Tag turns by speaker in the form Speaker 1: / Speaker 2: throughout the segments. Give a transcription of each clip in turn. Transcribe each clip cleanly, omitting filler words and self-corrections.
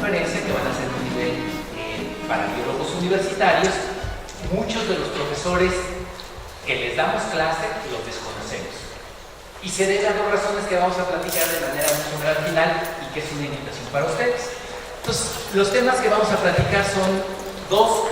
Speaker 1: conferencia que van a ser de nivel para biólogos universitarios. Muchos de los profesores que les damos clase los desconocemos. Y se debe a dos razones que vamos a platicar de manera muy general al final y que es una invitación para ustedes. Entonces, los temas que vamos a platicar son dos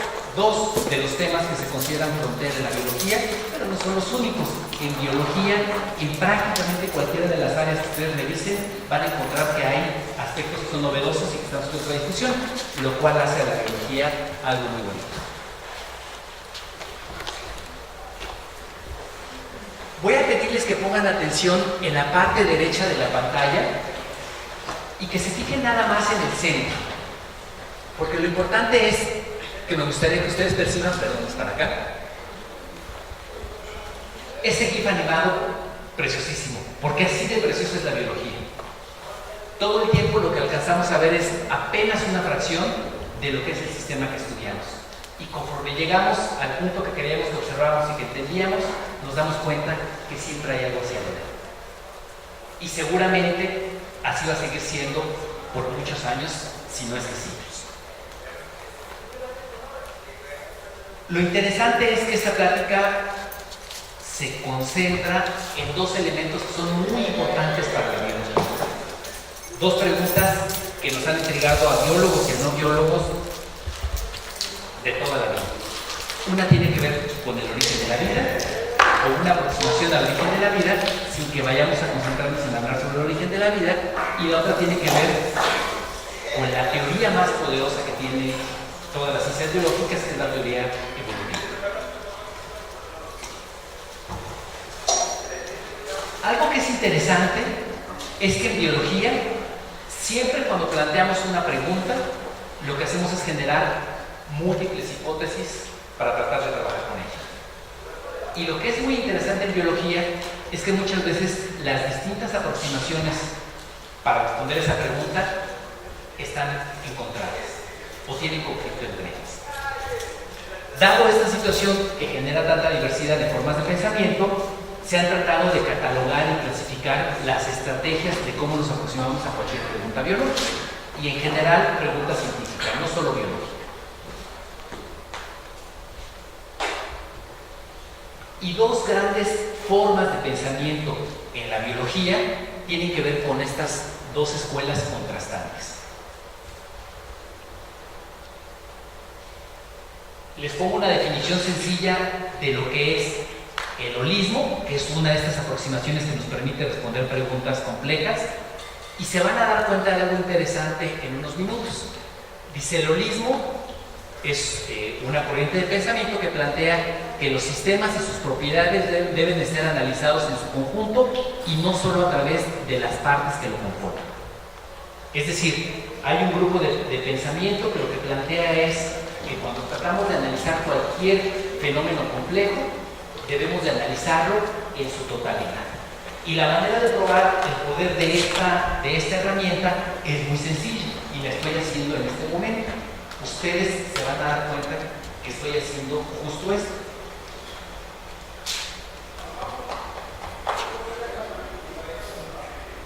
Speaker 1: de los temas que se consideran frontera de la biología, pero no son los únicos. En biología, en prácticamente cualquiera de las áreas que ustedes revisen, van a encontrar que hay aspectos que son novedosos y que están sujetos a discusión, lo cual hace a la biología algo muy bonito. Voy a pedirles que pongan atención en la parte derecha de la pantalla y que se fijen nada más en el centro, porque lo importante es que me gustaría que ustedes perciban, perdón, están acá, ese GIF animado preciosísimo, porque así de precioso es la biología. Todo el tiempo lo que alcanzamos a ver es apenas una fracción de lo que es el sistema que estudiamos. Y conforme llegamos al punto que queríamos que observáramos y que entendíamos, nos damos cuenta que siempre hay algo hacia adelante. Y seguramente así va a seguir siendo por muchos años, si no es que siglos. Lo interesante es que esta plática se concentra en dos elementos que son muy importantes para la biología. Dos preguntas que nos han intrigado a biólogos y a no biólogos de toda la vida. Una tiene que ver con el origen de la vida, o una aproximación al origen de la vida, sin que vayamos a concentrarnos en hablar sobre el origen de la vida, y la otra tiene que ver con la teoría más poderosa que tiene todas las ciencias biológicas, que es la teoría evolutiva. Algo que es interesante es que en biología, siempre cuando planteamos una pregunta, lo que hacemos es generar múltiples hipótesis para tratar de trabajar con ella. Y lo que es muy interesante en biología es que muchas veces las distintas aproximaciones para responder esa pregunta están encontradas o tienen conflicto entre ellas. Dado esta situación que genera tanta diversidad de formas de pensamiento, se han tratado de catalogar y clasificar las estrategias de cómo nos aproximamos a cualquier pregunta biológica y en general pregunta científica, no solo biológica. Y dos grandes formas de pensamiento en la biología tienen que ver con estas dos escuelas contrastantes. Les pongo una definición sencilla de lo que es el holismo, que es una de estas aproximaciones que nos permite responder preguntas complejas, y se van a dar cuenta de algo interesante en unos minutos. Dice, el holismo es una corriente de pensamiento que plantea que los sistemas y sus propiedades deben de ser analizados en su conjunto y no solo a través de las partes que lo conforman. Es decir, hay un grupo de pensamiento que lo que plantea es que cuando tratamos de analizar cualquier fenómeno complejo, debemos de analizarlo en su totalidad. Y la manera de probar el poder de esta herramienta es muy sencilla y la estoy haciendo en este momento. Ustedes se van a dar cuenta que estoy haciendo justo esto.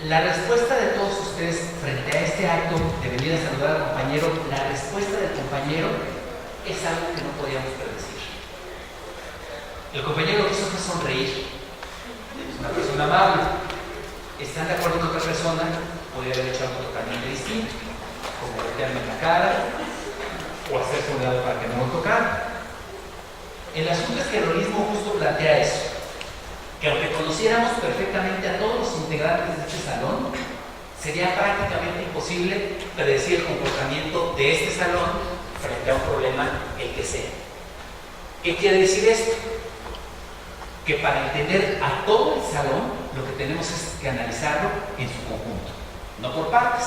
Speaker 1: La respuesta de todos ustedes frente a este acto de venir a saludar al compañero, la respuesta del compañero es algo que no podíamos predecir. El compañero lo que hizo fue sonreír. Es una persona amable. ¿Están de acuerdo con otra persona? Podría haber hecho algo totalmente distinto, como voltearme en la cara o hacerse un lado para que no lo tocara. El asunto es que el holismo justo plantea eso, que aunque conociéramos perfectamente a todos los integrantes de este salón, sería prácticamente imposible predecir el comportamiento de este salón frente a un problema, el que sea. ¿Qué quiere decir esto? Que para entender a todo el salón, lo que tenemos es que analizarlo en su conjunto, no por partes.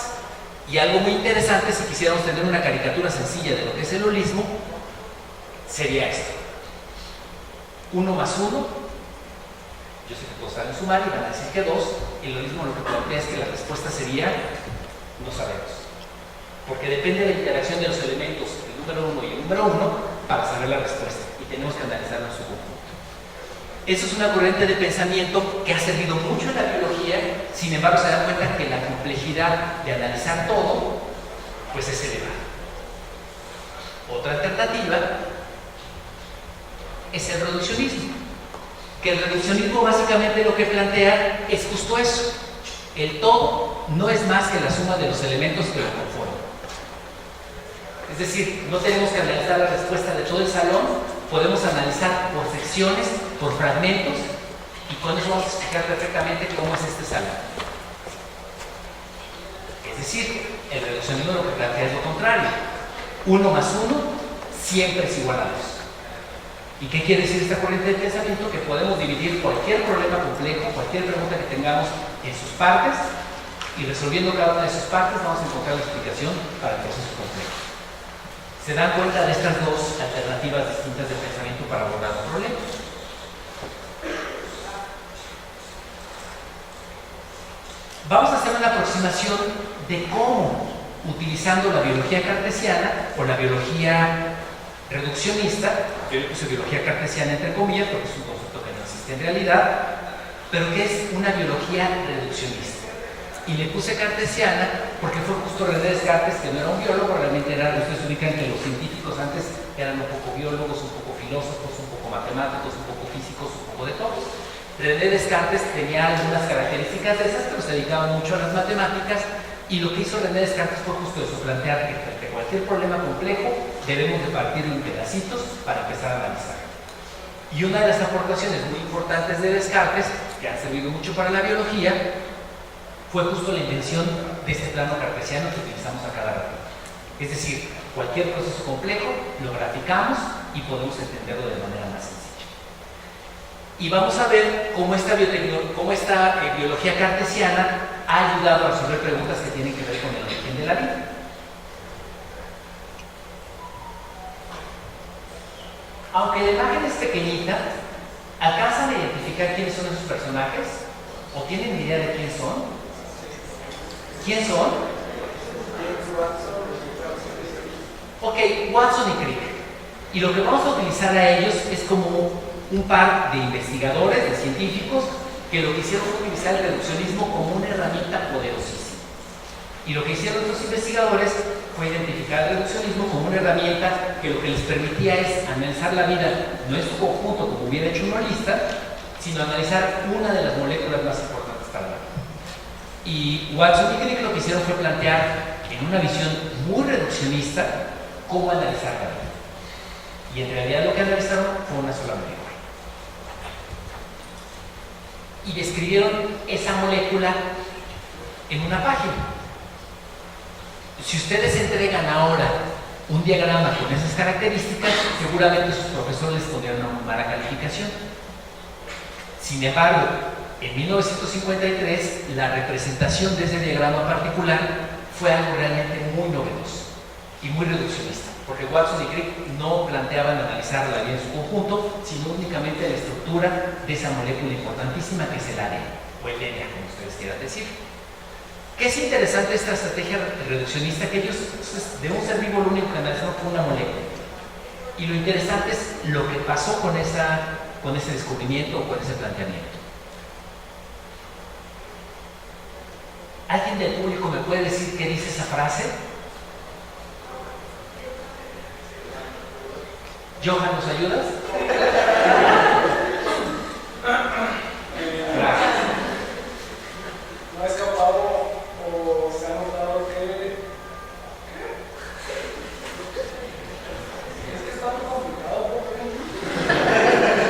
Speaker 1: Y algo muy interesante, si quisiéramos tener una caricatura sencilla de lo que es el holismo, sería esto. 1 más 1, yo sé que todos saben sumar y van a decir que 2, y el holismo lo que plantea es que la respuesta sería, no sabemos. Porque depende de la interacción de los elementos, el número 1 y el número 1, para saber la respuesta, y tenemos que analizarlo en su conjunto. Eso es una corriente de pensamiento que ha servido mucho en la biología, sin embargo se dan cuenta que la complejidad de analizar todo pues es elevado. Otra alternativa es el reduccionismo, que el reduccionismo básicamente lo que plantea es justo eso: el todo no es más que la suma de los elementos que lo conforman. Es decir, no tenemos que analizar la respuesta de todo el salón, podemos analizar por secciones, por fragmentos, y con eso vamos a explicar perfectamente cómo es este salón. Es decir, el reduccionismo lo que plantea es lo contrario: 1 más 1 siempre es igual a 2. ¿Y qué quiere decir esta corriente de pensamiento? Que podemos dividir cualquier problema complejo, cualquier pregunta que tengamos, en sus partes, y resolviendo cada una de sus partes vamos a encontrar la explicación para el proceso complejo. ¿Se dan cuenta de estas dos alternativas distintas de pensamiento para abordar un problema? Vamos a hacer una aproximación de cómo, utilizando la biología cartesiana o la biología reduccionista, yo le puse biología cartesiana entre comillas porque es un concepto que no existe en realidad, pero que es una biología reduccionista. Y le puse cartesiana porque fue justo René Descartes, que no era un biólogo, realmente era, ustedes ubican que los científicos antes eran un poco biólogos, un poco filósofos, un poco matemáticos, un poco físicos, un poco de todo. René Descartes tenía algunas características de esas, pero se dedicaba mucho a las matemáticas, y lo que hizo René Descartes fue justo eso: plantear que cualquier problema complejo debemos de partirlo en pedacitos para empezar a analizar. Y una de las aportaciones muy importantes de Descartes, que han servido mucho para la biología, fue justo la invención de este plano cartesiano que utilizamos a cada rato. Es decir, cualquier proceso complejo lo graficamos y podemos entenderlo de manera más sencilla. Y vamos a ver cómo esta biología cartesiana ha ayudado a resolver preguntas que tienen que ver con el origen de la vida. Aunque la imagen es pequeñita, ¿alcanzan a identificar quiénes son esos personajes? ¿O tienen idea de quién son? ¿Quién son? Ok, Watson y Crick. Y lo que vamos a utilizar a ellos es como un par de investigadores, de científicos, que lo que hicieron fue utilizar el reduccionismo como una herramienta poderosísima. Y lo que hicieron estos investigadores fue identificar el reduccionismo como una herramienta que lo que les permitía es analizar la vida, no en su conjunto como hubiera hecho un analista, sino analizar una de las moléculas más importantes para la vida. Y Watson y Crick lo que hicieron fue plantear en una visión muy reduccionista cómo analizar la vida. Y en realidad lo que analizaron fue una sola molécula. Y describieron esa molécula en una página. Si ustedes entregan ahora un diagrama con esas características, seguramente sus profesores les pondrían una mala calificación. Sin embargo, en 1953, la representación de ese diagrama particular fue algo realmente muy novedoso y muy reduccionista, porque Watson y Crick no planteaban analizar la vida en su conjunto, sino únicamente la estructura de esa molécula importantísima que es el ADN, o el DNA, como ustedes quieran decir. ¿Qué es interesante esta estrategia reduccionista? Que ellos, de un ser vivo, lo único que analizaron fue una molécula. Y lo interesante es lo que pasó con ese descubrimiento o con ese planteamiento. ¿Alguien del público me puede decir qué dice esa frase? Johan, ¿nos ayudas? Gracias.
Speaker 2: ¿No ha escapado o se ha notado que... Es que está muy complicado, ¿no?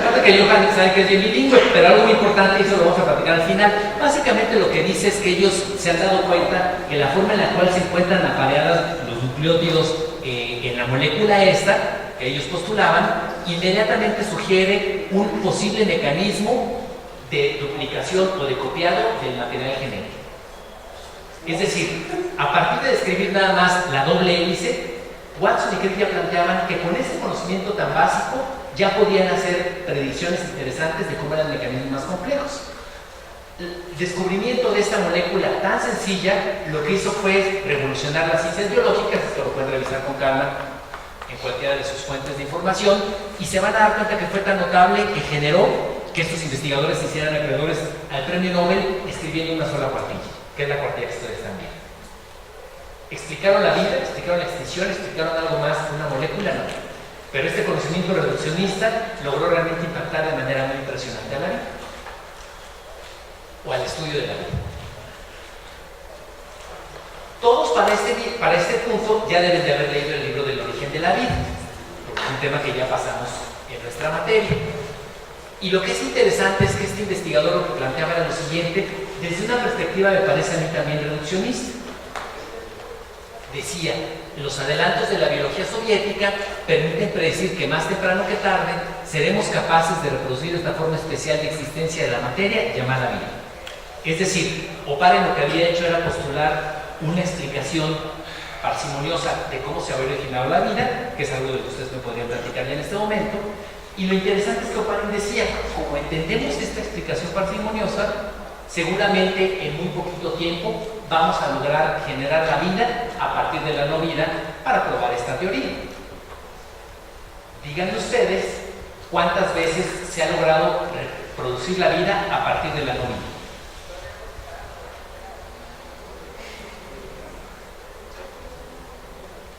Speaker 1: Aparte que Johan sabe que es bien bilingüe, pero algo muy importante, y eso lo vamos a platicar al final. Básicamente lo que dice es que ellos se han dado cuenta que la forma en la cual se encuentran apareadas los nucleótidos en la molécula esta, que ellos postulaban, inmediatamente sugiere un posible mecanismo de duplicación o de copiado del material genético. Es decir, a partir de describir nada más la doble hélice, Watson y Crick ya planteaban que con ese conocimiento tan básico ya podían hacer predicciones interesantes de cómo eran mecanismos más complejos. El descubrimiento de esta molécula tan sencilla lo que hizo fue revolucionar las ciencias biológicas. Esto lo pueden revisar con calma en cualquiera de sus fuentes de información, y se van a dar cuenta que fue tan notable que generó que estos investigadores se hicieran acreedores al premio Nobel escribiendo una sola cuartilla, que es la cuartilla que ustedes están viendo. Explicaron la vida, explicaron la extinción, explicaron algo más, una molécula, no. Pero este conocimiento reduccionista logró realmente impactar de manera muy impresionante a la vida, o al estudio de la vida. Todos para este punto ya deben de haber leído el libro del origen de la vida, porque es un tema que ya pasamos en nuestra materia. Y lo que es interesante es que este investigador lo que planteaba era lo siguiente, desde una perspectiva me parece a mí también reduccionista. Decía, los adelantos de la biología soviética permiten predecir que más temprano que tarde seremos capaces de reproducir esta forma especial de existencia de la materia llamada vida. Es decir, Oparin lo que había hecho era postular una explicación parsimoniosa de cómo se había originado la vida, que es algo de lo que ustedes me podrían platicar ya en este momento. Y lo interesante es que Oparin decía, como entendemos esta explicación parsimoniosa, seguramente en muy poquito tiempo vamos a lograr generar la vida a partir de la no vida para probar esta teoría. Díganme ustedes cuántas veces se ha logrado reproducir la vida a partir de la no vida.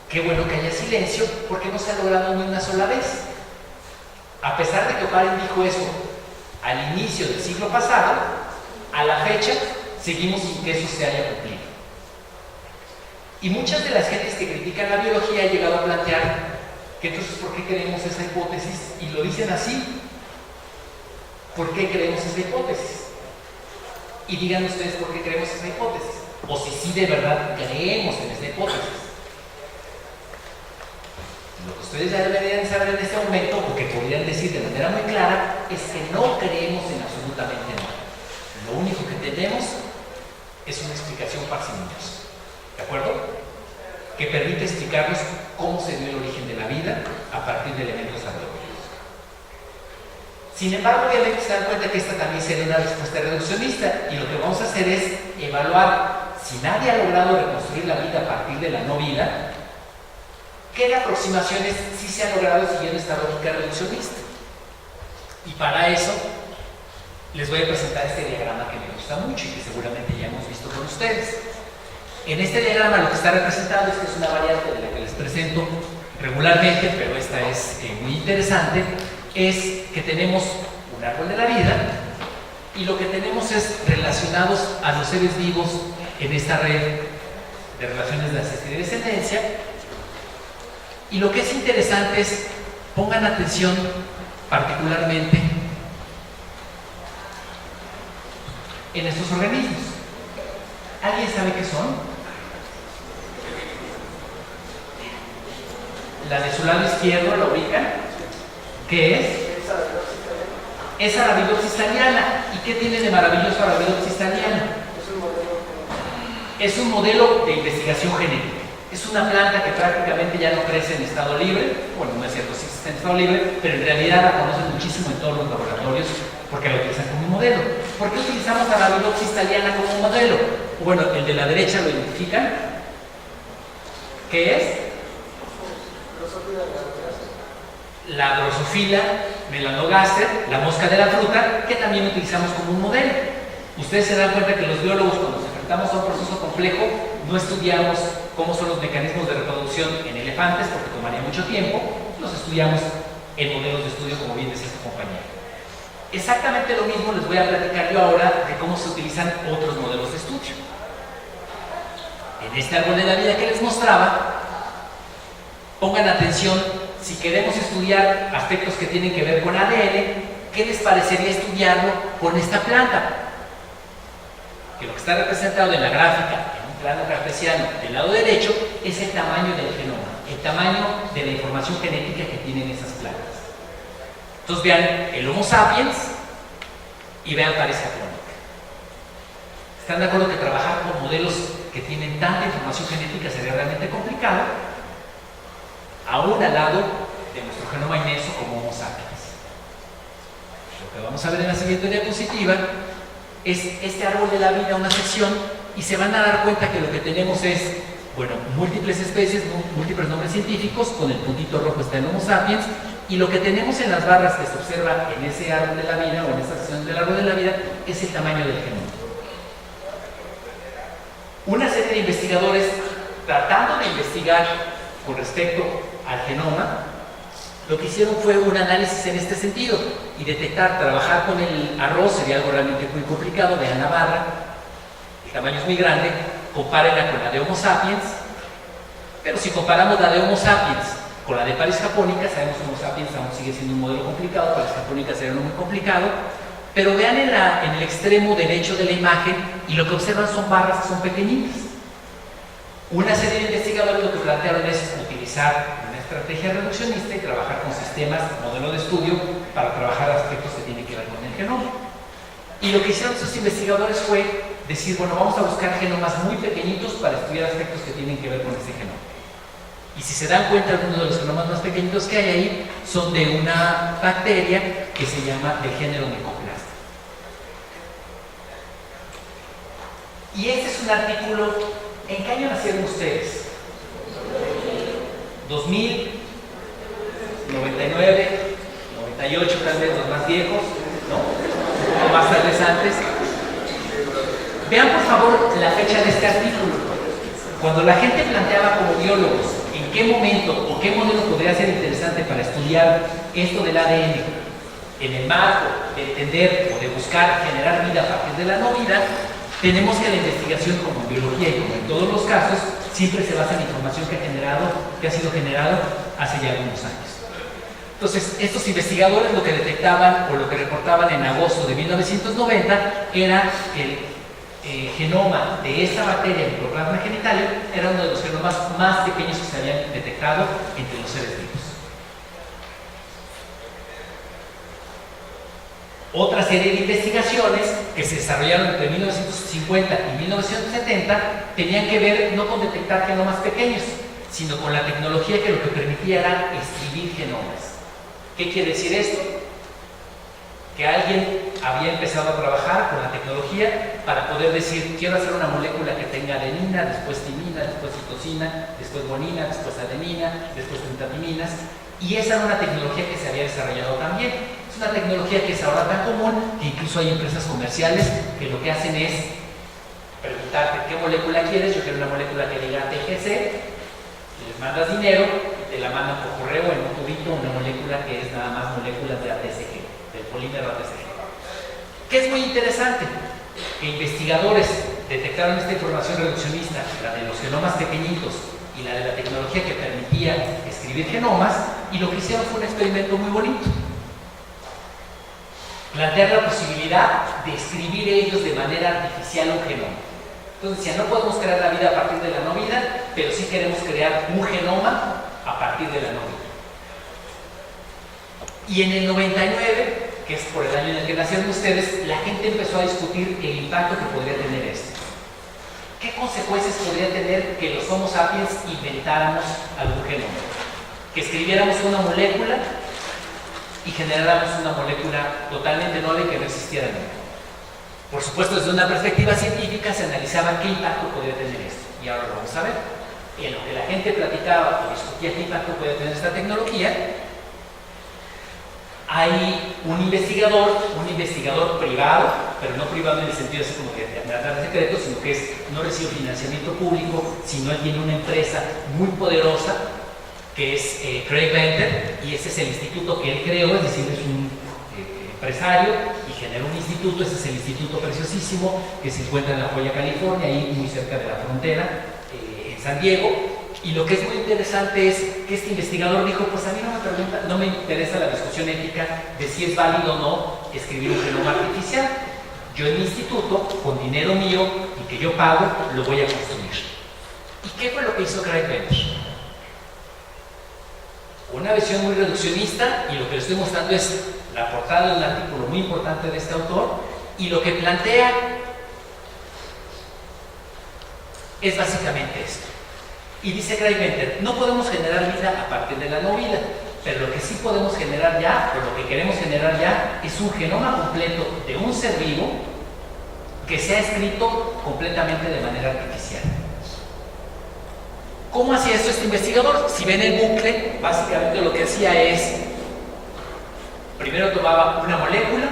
Speaker 1: Qué bueno que haya silencio, porque no se ha logrado ni una sola vez. A pesar de que Oparin dijo eso al inicio del siglo pasado, a la fecha seguimos sin que eso se haya cumplido. Y muchas de las gentes que critican la biología han llegado a plantear que entonces ¿por qué creemos esa hipótesis? Y lo dicen así. ¿Por qué creemos esa hipótesis? Y digan ustedes por qué creemos esa hipótesis. O si sí de verdad creemos en esa hipótesis. Lo que ustedes ya deberían saber en este momento, o que podrían decir de manera muy clara, es que no creemos en absolutamente nada. Lo único que tenemos es una explicación parsimoniosa, ¿de acuerdo? Que permite explicarnos cómo se dio el origen de la vida a partir de elementos antropológicos. Sin embargo, obviamente se dan cuenta que esta también sería una respuesta reduccionista, y lo que vamos a hacer es evaluar si nadie ha logrado reconstruir la vida a partir de la no vida, ¿qué aproximaciones sí se han logrado siguiendo esta lógica reduccionista? Y para eso les voy a presentar este diagrama que me gusta mucho y que seguramente ya hemos visto con ustedes. En este diagrama lo que está representado es que es una variante de la que les presento regularmente, pero esta es muy interesante, es que tenemos un árbol de la vida y lo que tenemos es relacionados a los seres vivos en esta red de relaciones de ancestría y descendencia. Y lo que es interesante es, pongan atención particularmente en estos organismos. ¿Alguien sabe qué son? La de su lado izquierdo, ¿la ubican? ¿Qué es? Es Arabidopsis thaliana. ¿Y qué tiene de maravilloso Arabidopsis thaliana? Es un modelo de investigación genética. Es una planta que prácticamente ya no crece en estado libre. Bueno, no es cierto, sí existe en estado libre, pero en realidad la conocen muchísimo en todos los laboratorios porque la utilizan como un modelo. ¿Por qué utilizamos a la Arabidopsis thaliana como un modelo? Bueno, el de la derecha lo identifican. ¿Qué es? La Drosophila melanogaster, la mosca de la fruta, que también utilizamos como un modelo. Ustedes se dan cuenta que los biólogos, cuando nos enfrentamos a un proceso complejo, no estudiamos cómo son los mecanismos de reproducción en elefantes, porque tomaría mucho tiempo, los estudiamos en modelos de estudio, como bien decía este compañero. Exactamente lo mismo les voy a platicar yo ahora de cómo se utilizan otros modelos de estudio. En este árbol de la vida que les mostraba, pongan atención, si queremos estudiar aspectos que tienen que ver con ADN, ¿qué les parecería estudiarlo con esta planta? Que lo que está representado en la gráfica, en un plano cartesiano del lado derecho, es el tamaño del genoma, el tamaño de la información genética que tienen esas plantas. Entonces vean el Homo sapiens y vean Paresia crónica. ¿Están de acuerdo que trabajar con modelos que tienen tanta información genética sería realmente complicado? Aún al lado de nuestro genoma inmenso como Homo sapiens. Lo que vamos a ver en la siguiente diapositiva es este árbol de la vida, una sección, y se van a dar cuenta que lo que tenemos es, bueno, múltiples especies, múltiples nombres científicos, con el puntito rojo está el Homo sapiens, y lo que tenemos en las barras que se observa en ese árbol de la vida o en esta sección del árbol de la vida es el tamaño del genoma. Una serie de investigadores tratando de investigar con respecto al genoma, lo que hicieron fue un análisis en este sentido y detectar, trabajar con el arroz sería algo realmente muy complicado. Vean la barra, el tamaño es muy grande, compárenla con la de Homo sapiens, pero si comparamos la de Homo sapiens con la de Paris Japónica, sabemos que Homo sapiens aún sigue siendo un modelo complicado, Paris Japónica sería uno muy complicado, pero vean en el extremo derecho de la imagen y lo que observan son barras que son pequeñitas. Una serie de investigadores lo que plantearon es utilizar una estrategia reduccionista y trabajar con sistemas, modelo de estudio, para trabajar aspectos que tienen que ver con el genoma. Y lo que hicieron estos investigadores fue decir, bueno, vamos a buscar genomas muy pequeñitos para estudiar aspectos que tienen que ver con este genoma. Y si se dan cuenta, algunos de los genomas más pequeñitos que hay ahí son de una bacteria que se llama del género Mycoplasma. Y este es un artículo. ¿En qué año nacieron ustedes? 2000, 99, 98 tal vez, los más viejos, ¿no? Un poco más tal vez antes. Vean por favor la fecha de este artículo. Cuando la gente planteaba como biólogos en qué momento o qué modelo podría ser interesante para estudiar esto del ADN, en el marco de entender o de buscar generar vida a partir de la no vida, tenemos que la investigación, como en biología y como en todos los casos, siempre se basa en información que ha sido generado hace ya algunos años. Entonces, estos investigadores lo que detectaban o lo que reportaban en agosto de 1990 era el genoma de esta bacteria, Mycoplasma genitalium, era uno de los genomas más pequeños que se habían detectado entre los seres vivos. Otra serie de investigaciones que se desarrollaron entre 1950 y 1970 tenían que ver no con detectar genomas pequeños, sino con la tecnología que lo que permitía era escribir genomas. ¿Qué quiere decir esto? Que alguien había empezado a trabajar con la tecnología para poder decir, quiero hacer una molécula que tenga adenina, después timina, después citosina, después guanina, después adenina, después pentadiminas, y esa era una tecnología que se había desarrollado también. Es una tecnología que es ahora tan común que incluso hay empresas comerciales que lo que hacen es preguntarte qué molécula quieres. Yo quiero una molécula que diga TGC, les mandas dinero y te la mandan por correo en un tubito, una molécula que es nada más moléculas de ATCG, del polímero ATCG. ¿Qué es muy interesante? Que investigadores detectaron esta información reduccionista, la de los genomas pequeñitos y la de la tecnología que permitía escribir genomas, y lo que hicieron fue un experimento muy bonito. Plantear la posibilidad de escribir ellos de manera artificial un genoma. Entonces decían, no podemos crear la vida a partir de la no vida, pero sí queremos crear un genoma a partir de la no vida. Y en el 99, que es por el año en el que nacieron ustedes, la gente empezó a discutir el impacto que podría tener esto. ¿Qué consecuencias podría tener que los Homo sapiens inventáramos algún genoma? Que escribiéramos una molécula y generáramos una molécula totalmente nueva y que no existiera nunca. Por supuesto, desde una perspectiva científica se analizaba qué impacto podría tener esto. Y ahora lo vamos a ver. En lo que la gente platicaba o discutía qué impacto podría tener esta tecnología, hay un investigador privado, pero no privado en el sentido así como de andar secreto, sino que no recibe financiamiento público, sino él tiene una empresa muy poderosa que es Craig Venter, y ese es el instituto que él creó, es decir, es un empresario y generó un instituto. Ese es el instituto preciosísimo que se encuentra en La Joya, California, ahí muy cerca de la frontera, en San Diego. Y lo que es muy interesante es que este investigador dijo, pues a mí no me interesa la discusión ética de si es válido o no escribir un genoma artificial. Yo en mi instituto, con dinero mío y que yo pago, lo voy a construir. ¿Y qué fue lo que hizo Craig Venter? Una visión muy reduccionista, y lo que les estoy mostrando es la portada de un artículo muy importante de este autor, y lo que plantea es básicamente esto. Y dice Craig Venter, no podemos generar vida a partir de la no vida, pero lo que sí podemos generar ya, o lo que queremos generar ya, es un genoma completo de un ser vivo que sea escrito completamente de manera artificial. ¿Cómo hacía esto este investigador? Si ven el bucle, básicamente lo que hacía es, primero tomaba una molécula,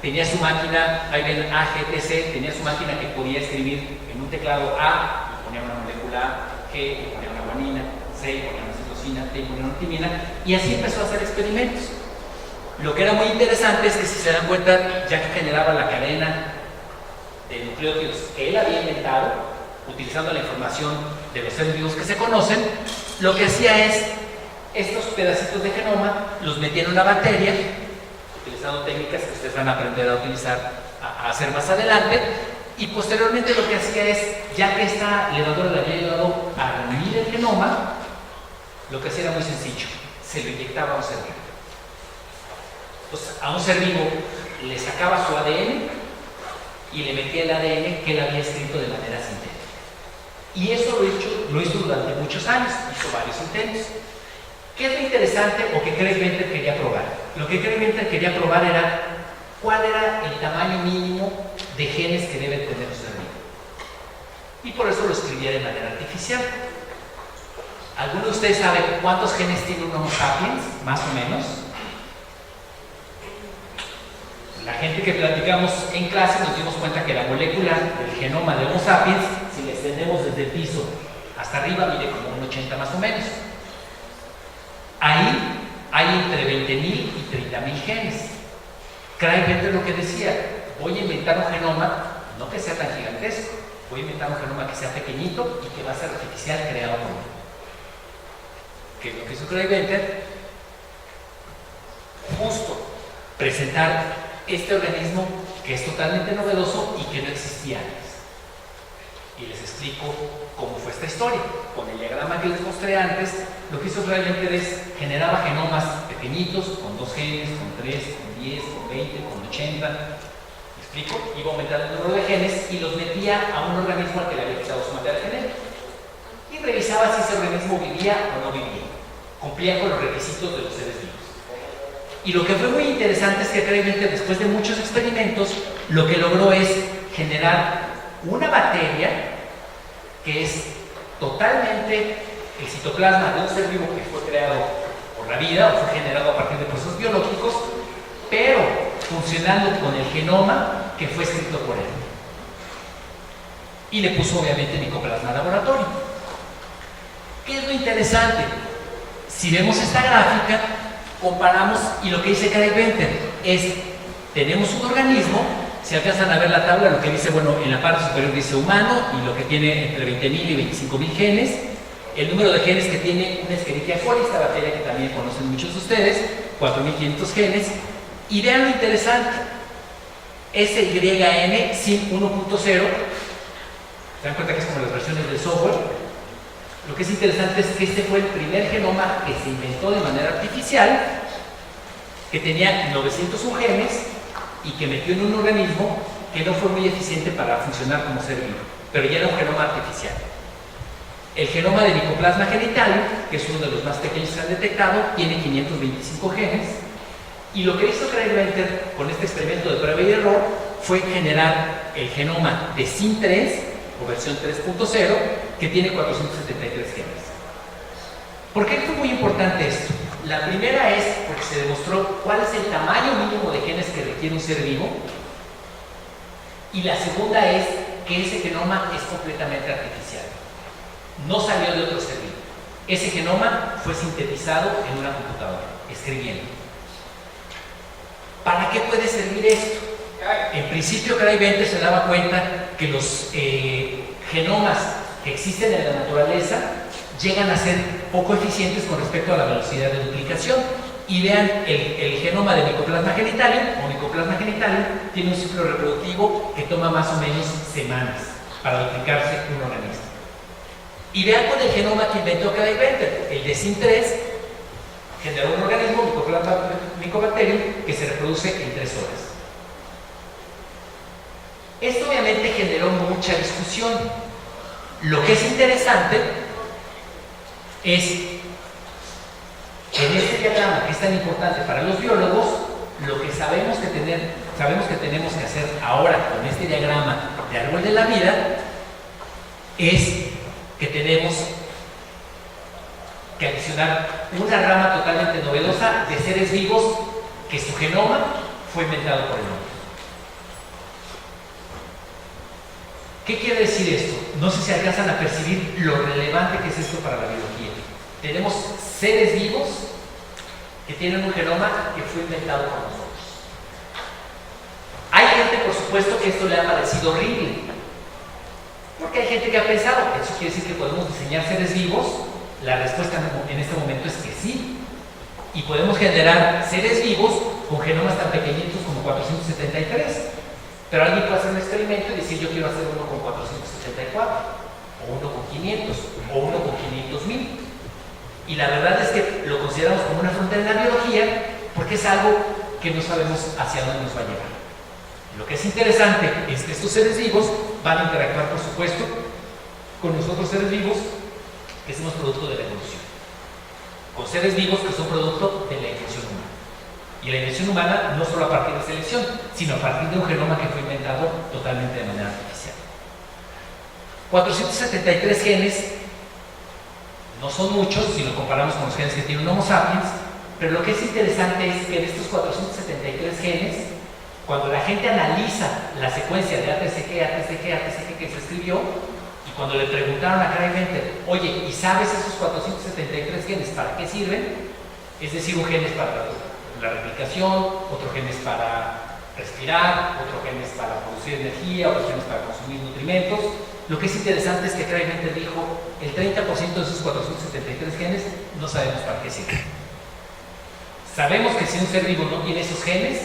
Speaker 1: tenía su máquina, ahí ven AGTC, tenía su máquina que podía escribir en un teclado A, y ponía una molécula A, G y ponían una guanina, C y ponían una citosina, T y ponían una timina, y así empezó a hacer experimentos. Lo que era muy interesante es que, si se dan cuenta, ya que generaba la cadena de nucleótidos que él había inventado, utilizando la información de los seres vivos que se conocen, lo que hacía es, estos pedacitos de genoma los metía en una bacteria, utilizando técnicas que ustedes van a aprender a utilizar, a hacer más adelante, y posteriormente lo que hacía es, ya que esta levadura le había ayudado a reunir el genoma, lo que hacía era muy sencillo, se lo inyectaba a un ser vivo. Entonces, a un ser vivo le sacaba su ADN y le metía el ADN que él había escrito de manera sintética. Y eso lo hizo durante muchos años, hizo varios intentos. ¿Qué es lo interesante o que Craig Venter quería probar? Lo que Craig Venter quería probar era cuál era el tamaño mínimo de genes que debe tener un ser vivo. Y por eso lo escribía de manera artificial. ¿Alguno de ustedes sabe cuántos genes tiene un Homo sapiens, más o menos? La gente que platicamos en clase nos dimos cuenta que la molécula del genoma de Homo sapiens, si le extendemos desde el piso hasta arriba, mide como un 80 más o menos. Ahí hay entre 20.000 y 30.000 genes. Craig Venter lo que decía, voy a inventar un genoma, no que sea tan gigantesco, voy a inventar un genoma que sea pequeñito y que va a ser artificial, creado por mí. ¿Qué es lo que hizo Craig Venter? Justo presentar este organismo que es totalmente novedoso y que no existía antes. Y les explico cómo fue esta historia. Con el diagrama que les mostré antes, lo que hizo realmente es generaba genomas pequeñitos, con 2 genes, con 3, con 10, con 20, con 80. ¿Me explico? Iba aumentando el número de genes y los metía a un organismo al que le había quitado su material genético. Y revisaba si ese organismo vivía o no vivía. Cumplía con los requisitos de los seres vivos. Y lo que fue muy interesante es que Craig Venter, después de muchos experimentos, lo que logró es generar una bacteria que es totalmente el citoplasma de un ser vivo que fue creado por la vida o fue generado a partir de procesos biológicos, pero funcionando con el genoma que fue escrito por él. Y le puso obviamente Mycoplasma laboratorio. ¿Qué es lo interesante? Si vemos esta gráfica, comparamos, y lo que dice Craig Venter es, tenemos un organismo, si alcanzan a ver la tabla, lo que dice, bueno, en la parte superior dice humano, y lo que tiene entre 20.000 y 25.000 genes, el número de genes que tiene una Escherichia coli, esta bacteria que también conocen muchos de ustedes, 4.500 genes, y vean lo interesante, SYN SIN 1.0, se dan cuenta que es como las versiones del software. Lo que es interesante es que este fue el primer genoma que se inventó de manera artificial, que tenía 901 genes y que metió en un organismo que no fue muy eficiente para funcionar como ser vivo, pero ya era un genoma artificial. El genoma de Mycoplasma genitalium, que es uno de los más pequeños que se han detectado, tiene 525 genes, y lo que hizo Craig Venter con este experimento de prueba y error fue generar el genoma de SIN3 o versión 3.0, que tiene 473 genes. ¿Por qué fue muy importante esto? La primera es porque se demostró cuál es el tamaño mínimo de genes que requiere un ser vivo, y la segunda es que ese genoma es completamente artificial. No salió de otro ser vivo. Ese genoma fue sintetizado en una computadora, escribiendo. ¿Para qué puede servir esto? En principio, Craig Venter se daba cuenta que los genomas que existen en la naturaleza llegan a ser poco eficientes con respecto a la velocidad de duplicación. Y vean, el genoma de Mycoplasma genitalium o Mycoplasma genitalium tiene un ciclo reproductivo que toma más o menos semanas para duplicarse un organismo. Y vean con el genoma que inventó Craig Venter, el de SIN3, generó un organismo, Mycobacterium, que se reproduce en 3 horas. Esto obviamente generó mucha discusión. Lo que es interesante es que en este diagrama, que es tan importante para los biólogos, lo que sabemos que tenemos que hacer ahora con este diagrama de árbol de la vida es que tenemos que adicionar una rama totalmente novedosa de seres vivos que su genoma fue inventado por el hombre. ¿Qué quiere decir esto? No sé si alcanzan a percibir lo relevante que es esto para la biología. Tenemos seres vivos que tienen un genoma que fue inventado por nosotros. Hay gente, por supuesto, que esto le ha parecido horrible, porque hay gente que ha pensado, eso quiere decir que podemos diseñar seres vivos. La respuesta en este momento es que sí, y podemos generar seres vivos con genomas tan pequeñitos como 473. Pero alguien puede hacer un experimento y decir, yo quiero hacer uno con 474, o uno con 500, o uno con 500.000. Y la verdad es que lo consideramos como una frontera en la biología, porque es algo que no sabemos hacia dónde nos va a llevar. Lo que es interesante es que estos seres vivos van a interactuar, por supuesto, con los otros seres vivos que somos producto de la evolución, con seres vivos que son producto de la evolución humana. Y la invención humana no solo a partir de selección, sino a partir de un genoma que fue inventado totalmente de manera artificial. 473 genes no son muchos si lo comparamos con los genes que tiene un Homo sapiens, pero lo que es interesante es que de estos 473 genes, cuando la gente analiza la secuencia de ATCG que se escribió, y cuando le preguntaron a Craig Venter, oye, ¿y sabes esos 473 genes para qué sirven? Es decir, un gen es para la replicación, otro gen es para respirar, otro gen es para producir energía, otro gen es para consumir nutrimentos. Lo que es interesante es que Craig Venter dijo, el 30% de esos 473 genes no sabemos para qué sirven. Sabemos que si un ser vivo no tiene esos genes,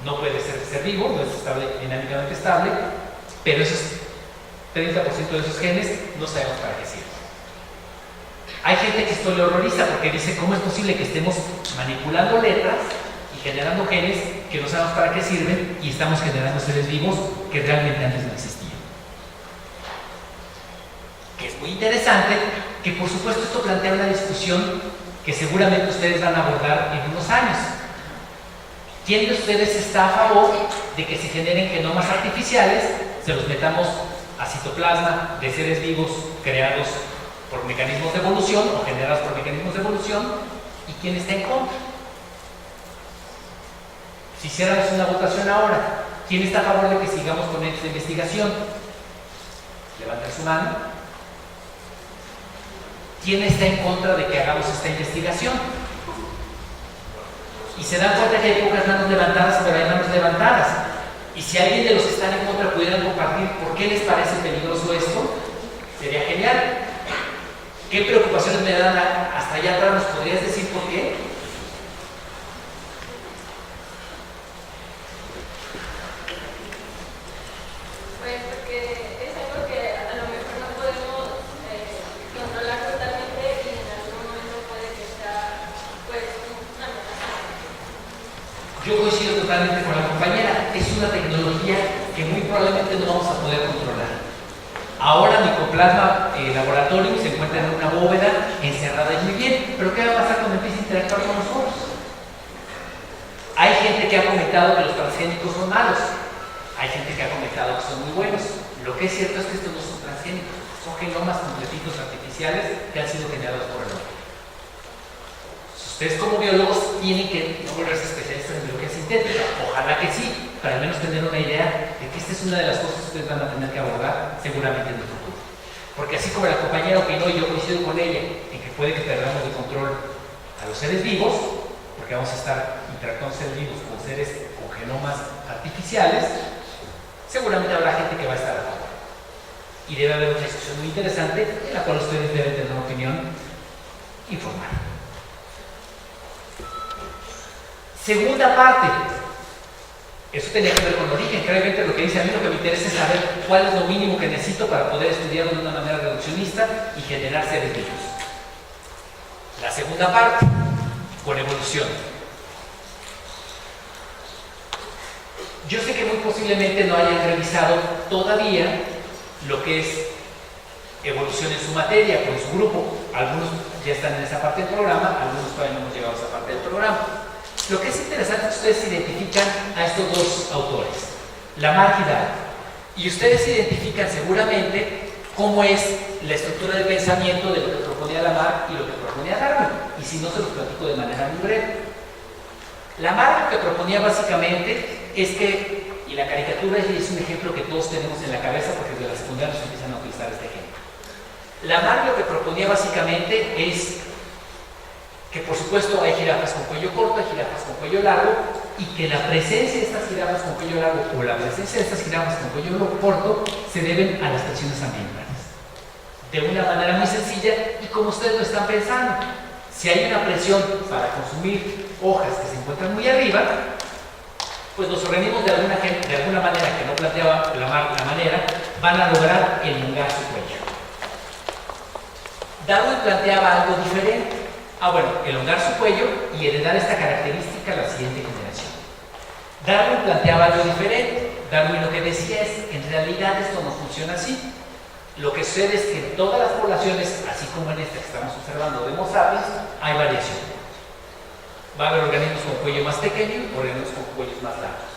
Speaker 1: no puede ser vivo, no es estable, dinámicamente estable, pero esos 30% de esos genes no sabemos para qué sirven. Hay gente que esto le horroriza porque dice, ¿cómo es posible que estemos manipulando letras y generando genes que no sabemos para qué sirven y estamos generando seres vivos que realmente antes no existían? Que es muy interesante, que por supuesto esto plantea una discusión que seguramente ustedes van a abordar en unos años. ¿Quién de ustedes está a favor de que se generen genomas artificiales, se los metamos a citoplasma de seres vivos creados por mecanismos de evolución o generados por mecanismos de evolución? ¿Y quién está en contra? Si hiciéramos una votación ahora, ¿quién está a favor de que sigamos con esta investigación? Levantar su mano. ¿Quién está en contra de que hagamos esta investigación? Y se dan cuenta que hay pocas manos levantadas, pero hay manos levantadas. Y si alguien de los que están en contra pudieran compartir por qué les parece peligroso esto, sería genial. ¿Qué preocupaciones me dan hasta allá atrás? ¿Nos podrías decir por qué?
Speaker 3: Pues porque es algo que a lo mejor no podemos controlar totalmente y en algún momento puede que sea pues una amenaza.
Speaker 1: Yo coincido totalmente con la compañera. Es una tecnología que muy probablemente no vamos a poder controlar. Ahora Mycoplasma laboratorium se encuentra en una bóveda encerrada y muy bien, pero ¿qué va a pasar cuando empiece a interactuar con nosotros? Hay gente que ha comentado que los transgénicos son malos, hay gente que ha comentado que son muy buenos. Lo que es cierto es que estos no son transgénicos, son genomas completitos artificiales que han sido generados por el hombre. Ustedes como biólogos tienen que no volverse especialistas en biología sintética, ojalá que sí, para al menos tener una idea de que esta es una de las cosas que ustedes van a tener que abordar seguramente en el futuro. Porque así como la compañera opinó y yo coincido con ella en que puede que perdamos de control a los seres vivos, porque vamos a estar interactuando seres vivos con seres con genomas artificiales, seguramente habrá gente que va a estar a favor. Y debe haber una discusión muy interesante en la cual ustedes deben tener una opinión informada. Segunda parte. Eso tenía que ver con el origen. Claramente lo que dice a mí, lo que me interesa es saber cuál es lo mínimo que necesito para poder estudiarlo de una manera reduccionista y generar seres vivos. La segunda parte, con evolución. Yo sé que muy posiblemente no hayan revisado todavía lo que es evolución en su materia, con su grupo. Algunos ya están en esa parte del programa, algunos todavía no hemos llegado a esa parte del programa. Lo que es interesante es que ustedes identifican a estos dos autores, Lamarck y Darwin, y ustedes identifican seguramente cómo es la estructura de pensamiento de lo que proponía Lamarck y lo que proponía Darwin, y si no se los platico de manera muy breve. Lamarck lo que proponía básicamente es que, Y la caricatura es un ejemplo que todos tenemos en la cabeza porque desde la secundaria se empiezan a utilizar este ejemplo. Lamarck lo que proponía básicamente es que por supuesto hay jirafas con cuello corto, hay jirafas con cuello largo, y que la presencia de estas jirafas con cuello largo o la presencia de estas jirafas con cuello corto se deben a las presiones ambientales. De una manera muy sencilla y como ustedes lo están pensando. Si hay una presión para consumir hojas que se encuentran muy arriba, pues los organismos de alguna manera que no planteaba la manera van a lograr elongar su cuello. Darwin planteaba algo diferente. Elongar su cuello y heredar esta característica a la siguiente generación. Darwin planteaba algo diferente. Darwin lo que decía es, en realidad esto no funciona así. Lo que sucede es que en todas las poblaciones, así como en esta que estamos observando de Homo sapiens, hay variación. Va a haber organismos con cuello más pequeño y organismos con cuellos más largos.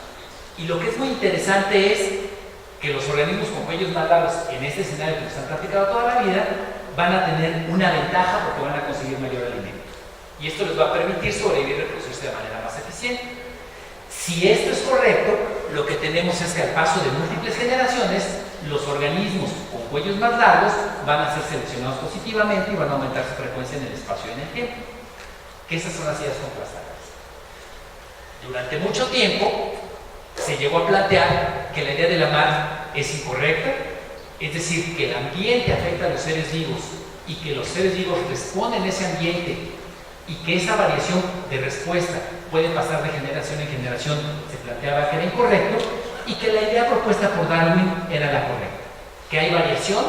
Speaker 1: Y lo que es muy interesante es que los organismos con cuellos más largos, en este escenario que nos han practicado toda la vida, van a tener una ventaja porque van a conseguir mayor alimento. Y esto les va a permitir sobrevivir y reproducirse de manera más eficiente. Si esto es correcto, lo que tenemos es que al paso de múltiples generaciones, los organismos con cuellos más largos van a ser seleccionados positivamente y van a aumentar su frecuencia en el espacio y en el tiempo. Que esas son las ideas contrastadas. Durante mucho tiempo se llegó a plantear que la idea de Lamarck es incorrecta, es decir, que el ambiente afecta a los seres vivos y que los seres vivos responden a ese ambiente y que esa variación de respuesta puede pasar de generación en generación, se planteaba que era incorrecto, y que la idea propuesta por Darwin era la correcta, que hay variación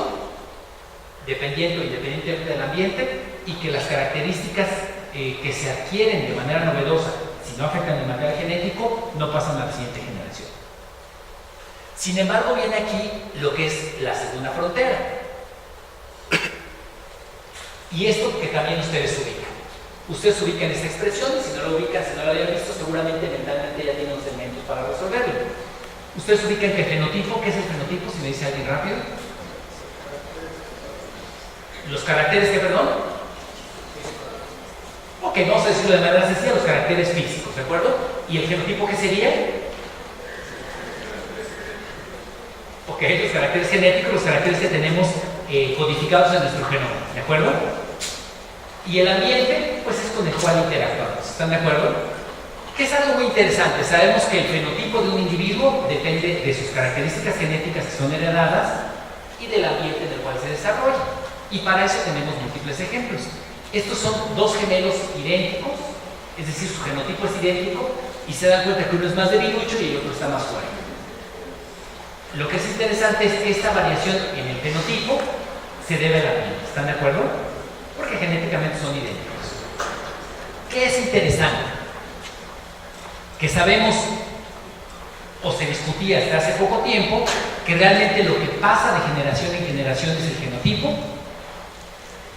Speaker 1: dependiendo independientemente del ambiente y que las características que se adquieren de manera novedosa, si no afectan de manera genética, no pasan a la siguiente generación. Sin embargo, viene aquí lo que es la segunda frontera. Y esto que también ustedes ubican. Ustedes ubican esta expresión, y si no lo ubican, si no lo habían visto, seguramente mentalmente ya tienen los elementos para resolverlo. Ustedes ubican que el fenotipo, ¿qué es el fenotipo? Si me dice alguien rápido. Los caracteres, ¿qué, perdón? Ok, vamos a decirlo de manera sencilla, los caracteres físicos, ¿de acuerdo? ¿Y el genotipo qué sería? Ok, los caracteres genéticos, los caracteres que tenemos codificados en nuestro genoma, ¿de acuerdo? Y el ambiente, pues es con el cual interactuamos, ¿están de acuerdo? Que es algo muy interesante. Sabemos que el fenotipo de un individuo depende de sus características genéticas que son heredadas y del ambiente en el cual se desarrolla. Y para eso tenemos múltiples ejemplos. Estos son dos gemelos idénticos, es decir, su genotipo es idéntico y se dan cuenta que uno es más debilucho y el otro está más fuerte. Lo que es interesante es que esta variación en el fenotipo se debe al ambiente, ¿están de acuerdo? Porque genéticamente son idénticos. ¿Qué es interesante? Que sabemos, o se discutía hasta hace poco tiempo, que realmente lo que pasa de generación en generación es el genotipo,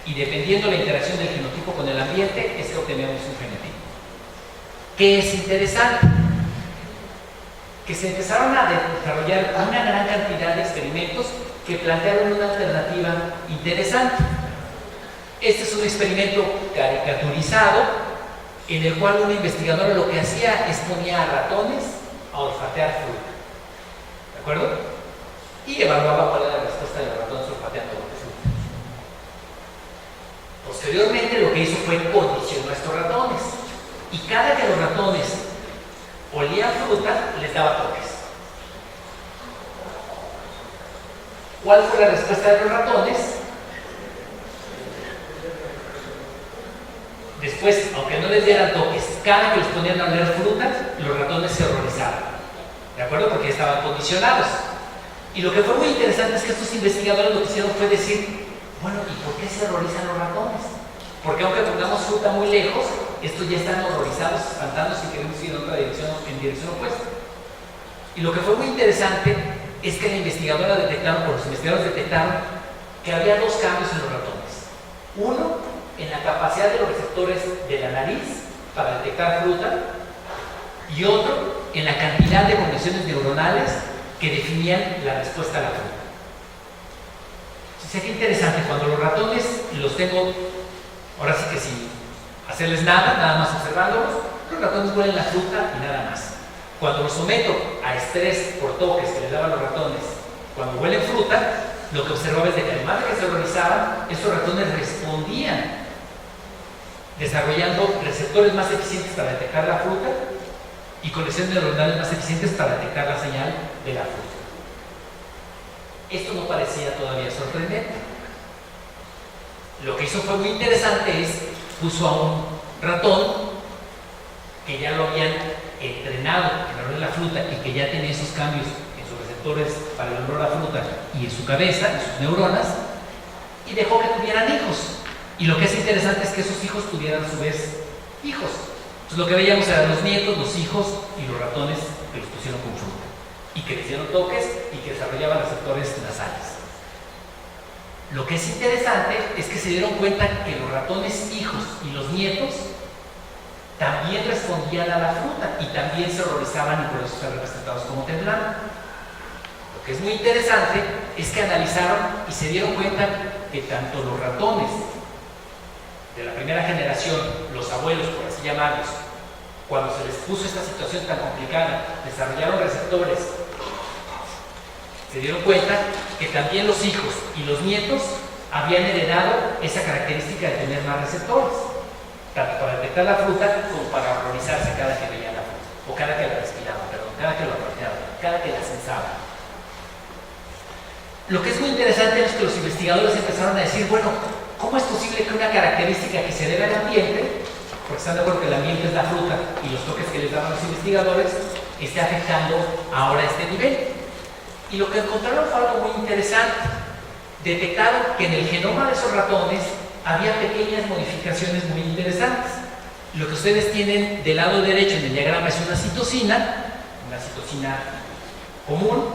Speaker 1: y dependiendo de la interacción del genotipo con el ambiente, es que obtenemos un fenotipo. ¿Qué es interesante? Que se empezaron a desarrollar una gran cantidad de experimentos que plantearon una alternativa interesante. Este es un experimento caricaturizado en el cual una investigadora lo que hacía es ponía a ratones a olfatear fruta, ¿de acuerdo? Y evaluaba cuál era la respuesta de los ratones olfateando fruta. Posteriormente lo que hizo fue condicionar a estos ratones y cada que los ratones olían fruta les daba toques. ¿Cuál fue la respuesta de los ratones? Después, aunque no les dieran toques, cada que les ponían a oler frutas, los ratones se horrorizaban, ¿de acuerdo? Porque estaban condicionados. Y lo que fue muy interesante es que estos investigadores lo que hicieron fue decir, bueno, ¿y por qué se horrorizan los ratones? Porque aunque pongamos fruta muy lejos, estos ya están horrorizados, espantándose y queremos ir en otra dirección, en dirección opuesta. Y lo que fue muy interesante es que los investigadores detectaron que había dos cambios en los ratones. Uno, en la capacidad de los receptores de la nariz para detectar fruta, y otro, en la cantidad de conexiones neuronales que definían la respuesta a la fruta. Entonces, qué interesante, cuando los ratones los tengo, ahora sí que sin hacerles nada más observándolos, los ratones huelen la fruta y nada más. Cuando los someto a estrés por toques que les daban los ratones, cuando huelen fruta, lo que observaba es de que además de que se horrorizaban, estos ratones respondían, desarrollando receptores más eficientes para detectar la fruta y conexiones neuronales más eficientes para detectar la señal de la fruta. Esto no parecía todavía sorprendente. Lo que hizo fue muy interesante, puso a un ratón que ya lo habían entrenado en oler la fruta y que ya tenía esos cambios en sus receptores para el olor a la fruta y en su cabeza, en sus neuronas, y dejó que tuvieran hijos. Y lo que es interesante es que esos hijos tuvieran a su vez hijos. Entonces lo que veíamos eran los nietos, los hijos y los ratones que los pusieron con fruta y que les dieron toques y que desarrollaban receptores nasales. Lo que es interesante es que se dieron cuenta que los ratones hijos y los nietos también respondían a la fruta y también se horrorizaban y por eso están representados como temblando. Lo que es muy interesante es que analizaron y se dieron cuenta que tanto los ratones de la primera generación, los abuelos, por así llamarlos, cuando se les puso esta situación tan complicada, desarrollaron receptores, se dieron cuenta que también los hijos y los nietos habían heredado esa característica de tener más receptores, tanto para detectar la fruta como para horrorizarse cada que veían la fruta, o cada que la respiraban, cada que la apreciaban, cada que la sensaban. Lo que es muy interesante es que los investigadores empezaron a decir, bueno, ¿cómo es posible que una característica que se debe al ambiente, porque están de acuerdo que el ambiente es la fruta y los toques que les daban los investigadores, esté afectando ahora este nivel? Y lo que encontraron fue algo muy interesante. Detectaron que en el genoma de esos ratones había pequeñas modificaciones muy interesantes. Lo que ustedes tienen del lado derecho en el diagrama es una citosina común,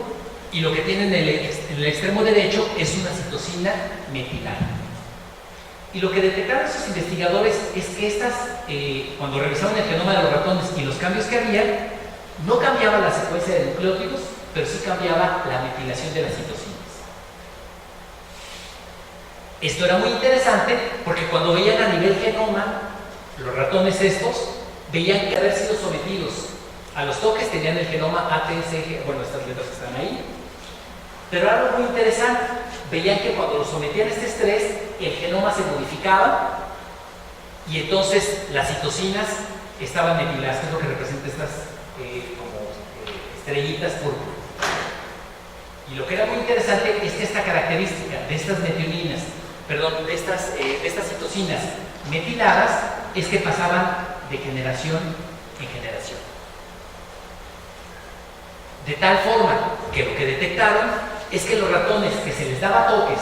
Speaker 1: y lo que tienen en el extremo derecho es una citosina metilada. Y lo que detectaron esos investigadores es que estas, cuando revisaban el genoma de los ratones y los cambios que había, no cambiaba la secuencia de nucleótidos, pero sí cambiaba la metilación de las citosinas. Esto era muy interesante porque cuando veían a nivel genoma, los ratones estos veían que haber sido sometidos a los toques tenían el genoma ATCG, bueno, estas letras que están ahí, pero algo muy interesante, veían que cuando los sometían a este estrés, el genoma se modificaba y entonces las citosinas estaban metiladas, que es lo que representa estas estrellitas púrpuras. Y lo que era muy interesante es que esta característica de estas metioninas, de estas citosinas metiladas, es que pasaban de generación en generación. De tal forma que lo que detectaron es que los ratones que se les daba toques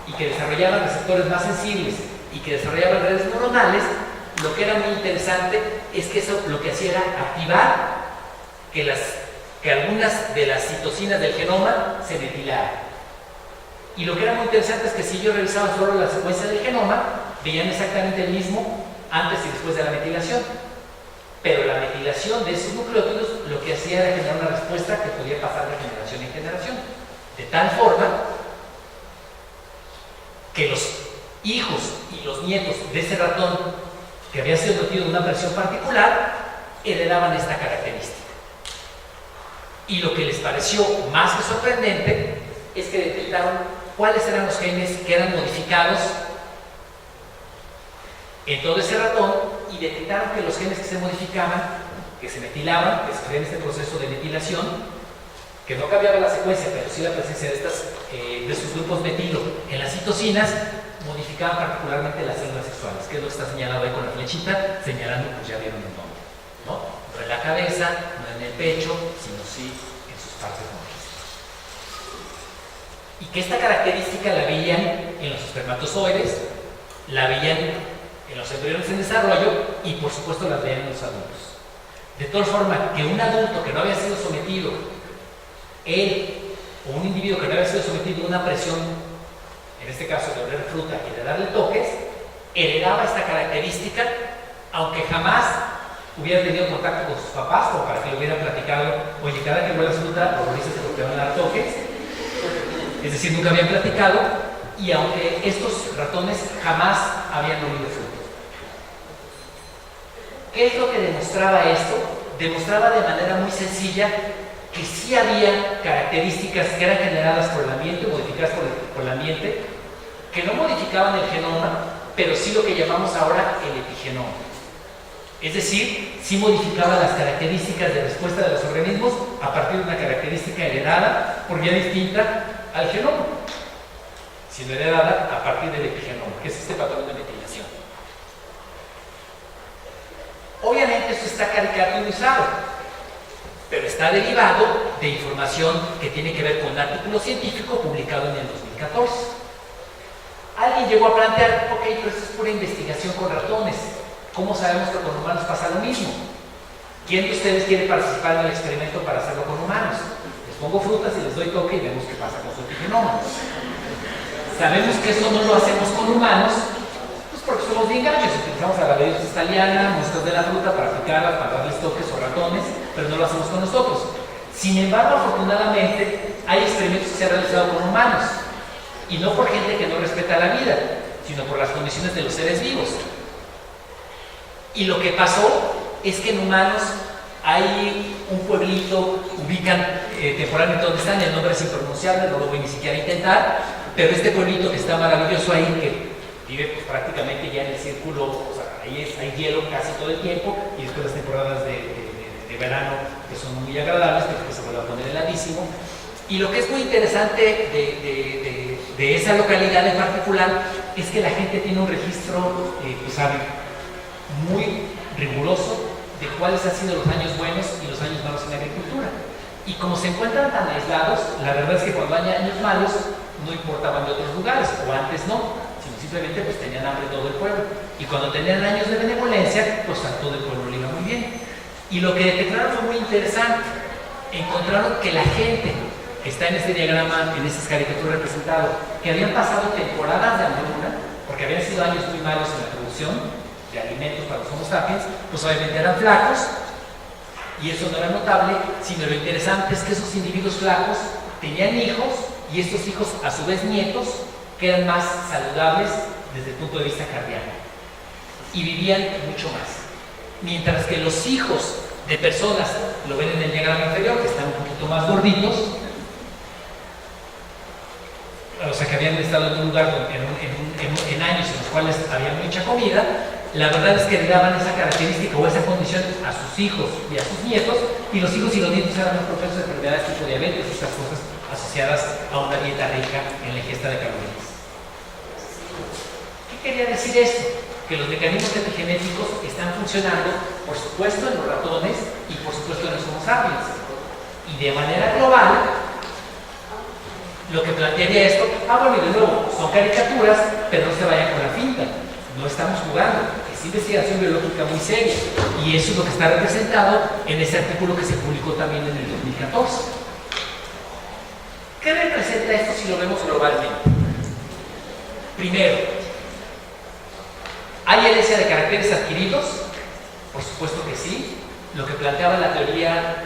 Speaker 1: y que desarrollaban receptores más sensibles y que desarrollaban redes neuronales, lo que era muy interesante es que eso lo que hacía era activar que algunas de las citosinas del genoma se metilaran. Y lo que era muy interesante es que si ellos revisaban solo la secuencia del genoma, veían exactamente el mismo antes y después de la metilación. Pero la metilación de esos nucleótidos lo que hacía era generar una respuesta que podía pasar de generación en generación. De tal forma que los hijos y los nietos de ese ratón que había sido sometido a una presión particular heredaban esta característica. Y lo que les pareció más que sorprendente es que detectaron cuáles eran los genes que eran modificados en todo ese ratón y detectaron que los genes que se modificaban, que se metilaban, que se hacía este proceso de metilación, que no cambiaba la secuencia, pero sí la presencia de estos grupos metilo en las citocinas, modificaban particularmente las células sexuales, que es lo que está señalado ahí con la flechita, señalando, pues ya vieron el nombre, ¿no? No en la cabeza, no en el pecho, sino sí en sus partes móviles. Y que esta característica la veían en los espermatozoides, la veían en los embriones en desarrollo y por supuesto la veían en los adultos. De tal forma que un adulto que no había sido sometido, él o un individuo que no había sido sometido a una presión, en este caso de oler fruta y de darle toques, heredaba esta característica, aunque jamás hubiera tenido contacto con sus papás, como para que le hubieran platicado, oye, cada que huelas fruta, horrorízate porque te van a dar toques. Es decir, nunca habían platicado, y aunque estos ratones jamás habían olido fruta. ¿Qué es lo que demostraba esto? demostraba de manera muy sencilla que sí había características que eran generadas por el ambiente, modificadas por el ambiente, que no modificaban el genoma, pero sí lo que llamamos ahora el epigenoma. Es decir, sí modificaban las características de respuesta de los organismos a partir de una característica heredada por vía distinta al genoma, sino heredada a partir del epigenoma, que es este patrón de metilación. Obviamente esto está caricaturizado, pero está derivado de información que tiene que ver con un artículo científico publicado en el 2014. Alguien llegó a plantear, ok, pero esto es pura investigación con ratones. ¿Cómo sabemos que con humanos pasa lo mismo? ¿Quién de ustedes quiere participar en el experimento para hacerlo con humanos? Les pongo frutas y les doy toque y vemos qué pasa con su epigenoma. Sabemos que eso no lo hacemos con humanos, pues porque somos bien gachos. Utilizamos a la Bacillus thaliana, muestras de la fruta para picarlas, para darles toques o ratones, pero no lo hacemos con nosotros. Sin embargo, afortunadamente, hay experimentos que se han realizado con humanos, y no por gente que no respeta la vida, sino por las condiciones de los seres vivos. Y lo que pasó es que en humanos hay un pueblito, ubican temporalmente donde están, el nombre es impronunciable, no lo voy ni siquiera a intentar, pero este pueblito que está maravilloso ahí, que vive pues, prácticamente ya en el círculo, o sea, ahí hay hielo casi todo el tiempo, y después las temporadas de verano que son muy agradables, porque se vuelve a poner heladísimo. Y lo que es muy interesante de esa localidad en particular es que la gente tiene un registro muy riguroso de cuáles han sido los años buenos y los años malos en la agricultura. Y como se encuentran tan aislados, la verdad es que cuando hay años malos no importaban de otros lugares, o antes no, sino simplemente pues tenían hambre todo el pueblo. Y cuando tenían años de benevolencia, pues a todo el pueblo le iba muy bien. Y lo que detectaron fue muy interesante. Encontraron que la gente que está en este diagrama, en estas caricaturas representadas, que habían pasado temporadas de hambruna, porque habían sido años muy malos en la producción de alimentos para los Homo sapiens, pues obviamente eran flacos, y eso no era notable, sino lo interesante es que esos individuos flacos tenían hijos, y estos hijos a su vez nietos, que eran más saludables desde el punto de vista cardíaco, y vivían mucho más. Mientras que los hijos de personas, lo ven en el diagrama inferior, que están un poquito más gorditos, o sea que habían estado en un lugar en años en los cuales había mucha comida, la verdad es que le daban esa característica o esa condición a sus hijos y a sus nietos, y los hijos y los nietos eran más propensos a enfermedades tipo diabetes y estas cosas asociadas a una dieta rica en la ingesta de calorías. ¿Qué quería decir esto? Que los mecanismos epigenéticos están funcionando, por supuesto, en los ratones y por supuesto en los Homo sapiens. Y de manera global, lo que plantearía esto, bueno, y de nuevo, son caricaturas, pero no se vayan con la finta. No estamos jugando, es investigación biológica muy seria, y eso es lo que está representado en ese artículo que se publicó también en el 2014. ¿Qué representa esto si lo vemos globalmente? Primero, ¿hay herencia de caracteres adquiridos? Por supuesto que sí. Lo que planteaba la teoría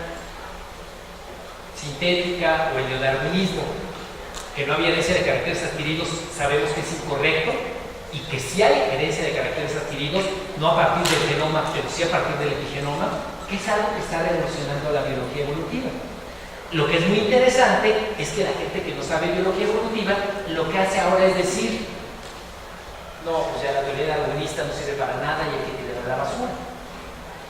Speaker 1: sintética o el neodarwinismo, que no había herencia de caracteres adquiridos, sabemos que es incorrecto, y que sí hay herencia de caracteres adquiridos, no a partir del genoma, pero sí a partir del epigenoma, que es algo que está revolucionando la biología evolutiva. Lo que es muy interesante es que la gente que no sabe biología evolutiva, lo que hace ahora es decir, no, pues ya la teoría darwinista no sirve para nada y hay que tirar a la basura.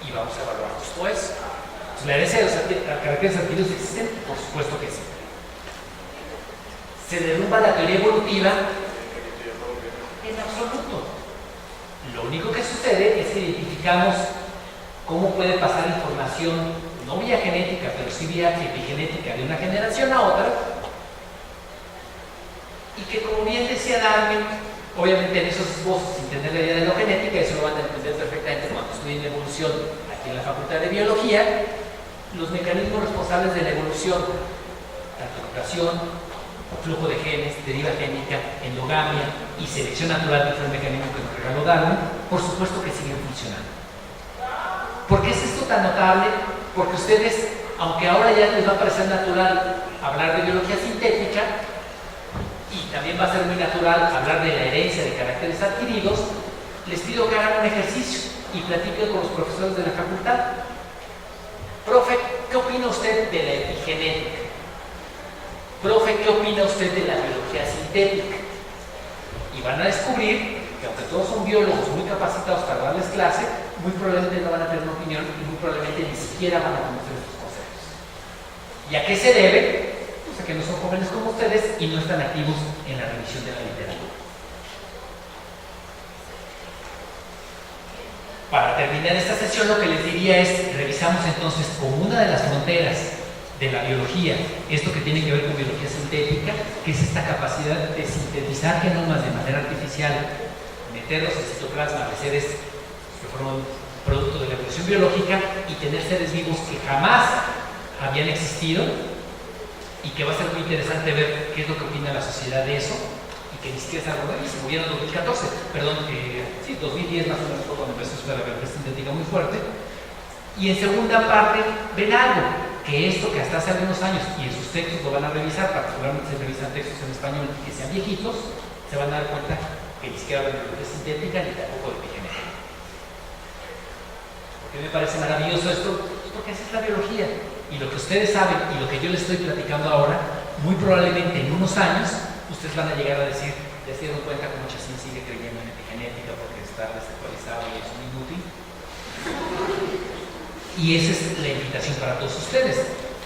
Speaker 1: Y vamos a evaluar justo eso. Pues, ¿la herencia de los caracteres adquiridos existen? Por supuesto que sí. Se derrumba la teoría evolutiva en absoluto. Lo único que sucede es que identificamos cómo puede pasar información, no vía genética, pero sí vía epigenética de una generación a otra, y que, como bien decía Darwin, obviamente en esos esbozos, sin tener la idea de lo genética, eso lo van a entender perfectamente cuando estudien evolución aquí en la Facultad de Biología, los mecanismos responsables de la evolución, tanto educación, flujo de genes, deriva génica, endogamia y selección natural, que fue el mecanismo que nos regaló Darwin, por supuesto que siguen funcionando. ¿Por qué es esto tan notable? Porque ustedes, aunque ahora ya les va a parecer natural hablar de biología sintética, y también va a ser muy natural hablar de la herencia de caracteres adquiridos, les pido que hagan un ejercicio y platiquen con los profesores de la facultad. Profe, ¿qué opina usted de la epigenética? Profe, ¿qué opina usted de la biología sintética? Y van a descubrir que aunque todos son biólogos muy capacitados para darles clase, muy probablemente no van a tener una opinión y muy probablemente ni siquiera van a conocer estos conceptos. ¿Y a qué se debe? Pues a que no son jóvenes como ustedes y no están activos en la revisión de la literatura. Para terminar esta sesión, lo que les diría es, revisamos entonces como una de las fronteras de la biología, esto que tiene que ver con biología sintética, que es esta capacidad de sintetizar genomas de manera artificial, meterlos en citoplasma de seres que fueron producto de la evolución biológica y tener seres vivos que jamás habían existido y que va a ser muy interesante ver qué es lo que opina la sociedad de eso y que ni siquiera es algo nuevísimo. Vieron 2014, perdón, sí, 2010 más o menos fue cuando empezó a la biología sintética muy fuerte. Y en segunda parte ven algo, que esto que hasta hace algunos años, y en sus textos lo van a revisar, particularmente se revisan textos en español que sean viejitos, se van a dar cuenta que ni siquiera hablan de biología sintética ni tampoco de epigenética. ¿Por qué me parece maravilloso esto? Pues porque así es la biología. Y lo que ustedes saben y lo que yo les estoy platicando ahora, muy probablemente en unos años, ustedes van a llegar a decir, ya se dieron cuenta que mucha ciencia sigue creyendo en epigenética porque está desactualizado y es un inútil. Y esa es la invitación para todos ustedes.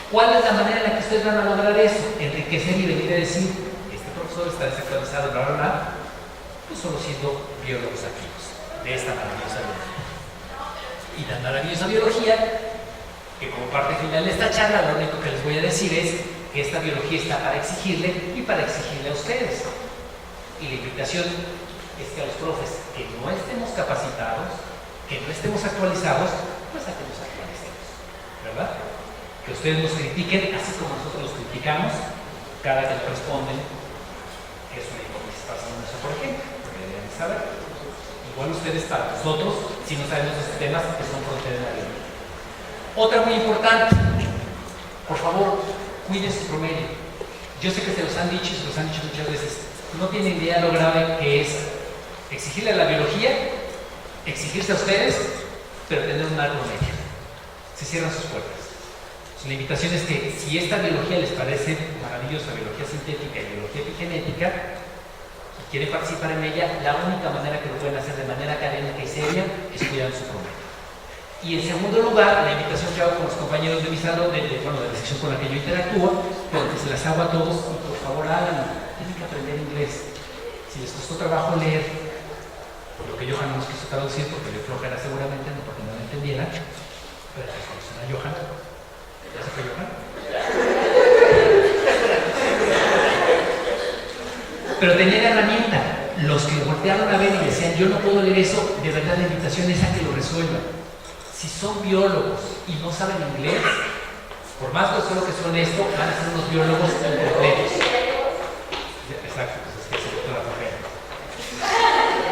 Speaker 1: ¿Cuál es la manera en la que ustedes van a lograr eso? Enriquecer y venir a decir, este profesor está desactualizado, bla, bla, bla, pues solo siendo biólogos activos de esta maravillosa biología. Y la maravillosa biología, que como parte final de esta charla, lo único que les voy a decir es que esta biología está para exigirle y para exigirle a ustedes. Y la invitación es que a los profes que no estemos capacitados, que no estemos actualizados, pues a que nos actualicemos, ¿verdad? Que ustedes nos critiquen así como nosotros los criticamos cada que nos responden que es una hipótesis pasando, por ejemplo, porque deberían saber. Igual ustedes para nosotros, si no sabemos estos temas, que son frontera de la biología. Otra muy importante, por favor, cuiden su promedio. Yo sé que se los han dicho y se los han dicho muchas veces. No tienen idea lo grave que es exigirle a la biología, exigirse a ustedes, pero tener un mal promedio. Se cierran sus puertas. La invitación es que si esta biología les parece maravillosa, biología sintética y biología epigenética, y quieren participar en ella, la única manera que lo pueden hacer de manera académica y seria es cuidar su promedio. Y en segundo lugar, la invitación que hago con los compañeros de mi salón, de la sección con la que yo interactúo, pero que se las hago a todos, y por favor háganlo, tienen que aprender inglés. Si les costó trabajo leer, lo que Johan nos quiso traducir, porque le flojera seguramente, no porque no lo entendiera, pero pues conocen a Johan. ¿Ya se fue Johan? Pero tenían herramienta. Los que voltearon a ver y decían, yo no puedo leer eso, de verdad la invitación es a que lo resuelvan. Si son biólogos y no saben inglés, por más grosero que suene esto, van a ser unos biólogos incompletos. Exacto, pues es que se botó la flojera.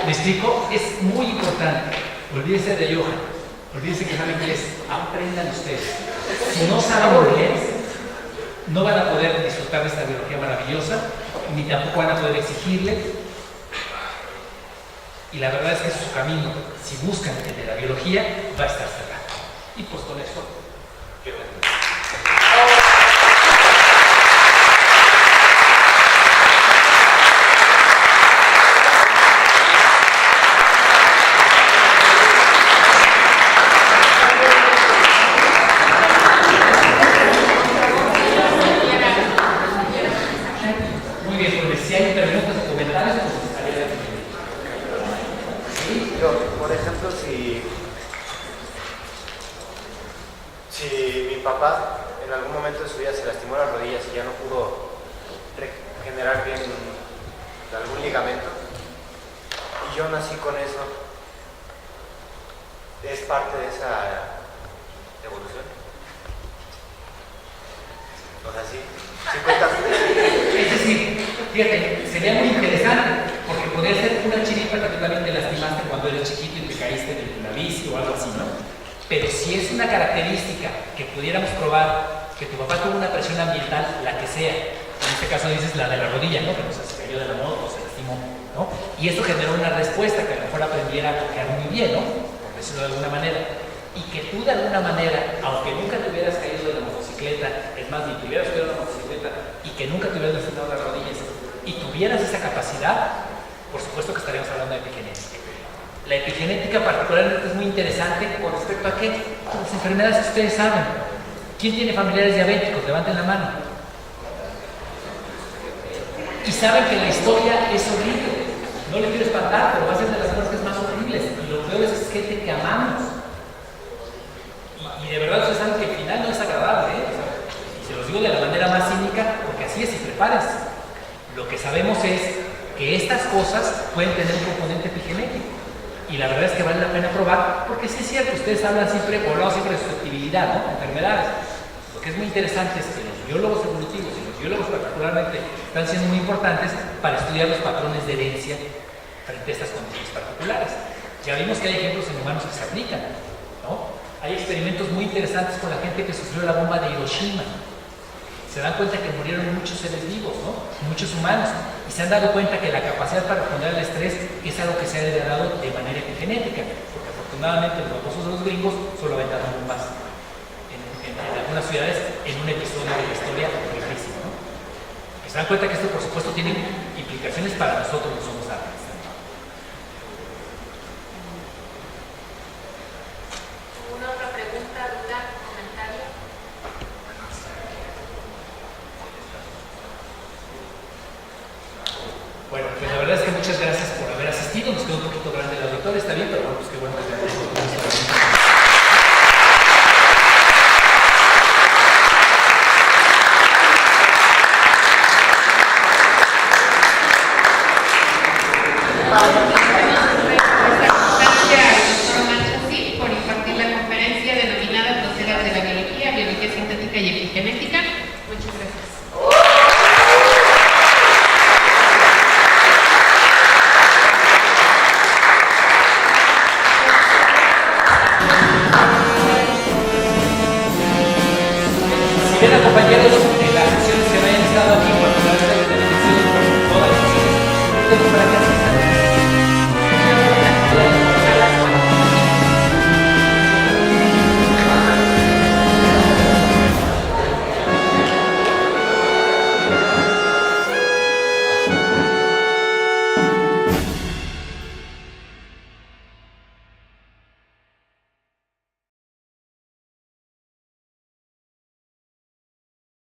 Speaker 1: ¿Me explico? Es muy importante. Olvídense de Johan. Olvídense que saben inglés. Aprendan ustedes. Si no saben inglés, no van a poder disfrutar de esta biología maravillosa, ni tampoco van a poder exigirle. Y la verdad es que su camino, si buscan el de la biología, va a estar cerrado. Y pues con esto, quiero terminar. Muy bien, pues si hay preguntas o comentarios, pues estaría bien.
Speaker 4: Yo, por ejemplo, si mi papá en algún momento de su vida se lastimó las rodillas y ya no pudo regenerar bien algún ligamento, y yo nací con eso, ¿es parte de esa evolución? O sea, sí cuentas.
Speaker 1: Es decir, fíjate, sería muy interesante, porque podría ser una chiripa que tú también te lastimaste cuando eres chiquito y te caíste de la bici o algo así, ¿no? Pero si es una característica que pudiéramos probar, que tu papá tuvo una presión ambiental, la que sea, en este caso dices la de la rodilla, ¿no? Que no sé, se cayó de la moto o se lastimó, ¿no? Y eso generó una respuesta que a lo mejor aprendiera a tocar muy bien, ¿no? Por decirlo de alguna manera. y que tú de alguna manera, aunque nunca te hubieras caído de la motocicleta, es más, ni te hubieras subido a la motocicleta y que nunca te hubieras lastimado las rodillas y tuvieras esa capacidad, por supuesto que estaríamos hablando de epigenética. La epigenética particularmente es muy interesante con respecto a qué, las enfermedades que ustedes saben. ¿Quién tiene familiares diabéticos? Levanten la mano. Y saben que la historia es horrible. No le quiero espantar, pero va a ser de las cosas más horribles. Y lo peor es gente que amamos. Y de verdad ustedes saben que el final no es agradable, ¿eh? O sea, y se los digo de la manera más cínica, porque así es, y prepárense. Lo que sabemos es que estas cosas pueden tener un componente epigenético. Y la verdad es que vale la pena probar, porque sí es cierto, ustedes hablan siempre, o hablamos siempre de susceptibilidad, ¿no? Enfermedades. Lo que es muy interesante es que los biólogos evolutivos y los biólogos particularmente están siendo muy importantes para estudiar los patrones de herencia frente a estas condiciones particulares. Ya vimos que hay ejemplos en humanos que se aplican, ¿no? Hay experimentos muy interesantes con la gente que sufrió la bomba de Hiroshima. Se dan cuenta que murieron muchos seres vivos, ¿no? Muchos humanos. Y se han dado cuenta que la capacidad para responder al estrés es algo que se ha heredado de manera epigenética, porque afortunadamente los babosos de los gringos solo aventaron bombas en algunas ciudades en un episodio de la historia difícil, ¿no? Y se dan cuenta que esto, por supuesto, tiene implicaciones para nosotros los Homo sapiens.
Speaker 3: ¿Alguna otra pregunta, duda, comentario?
Speaker 1: Bueno, pues la verdad es que muchas gracias por haber asistido. Nos quedó un poquito grande el auditorio, está bien, pero bueno, pues qué bueno que
Speaker 5: por impartir la conferencia denominada Procedas de la Biología, Biología Sintética y Epigenética. Muchas gracias.
Speaker 1: Si bien, compañeros, en las sesiones que no hayan estado aquí, particularmente de la televisión, todas las sesiones,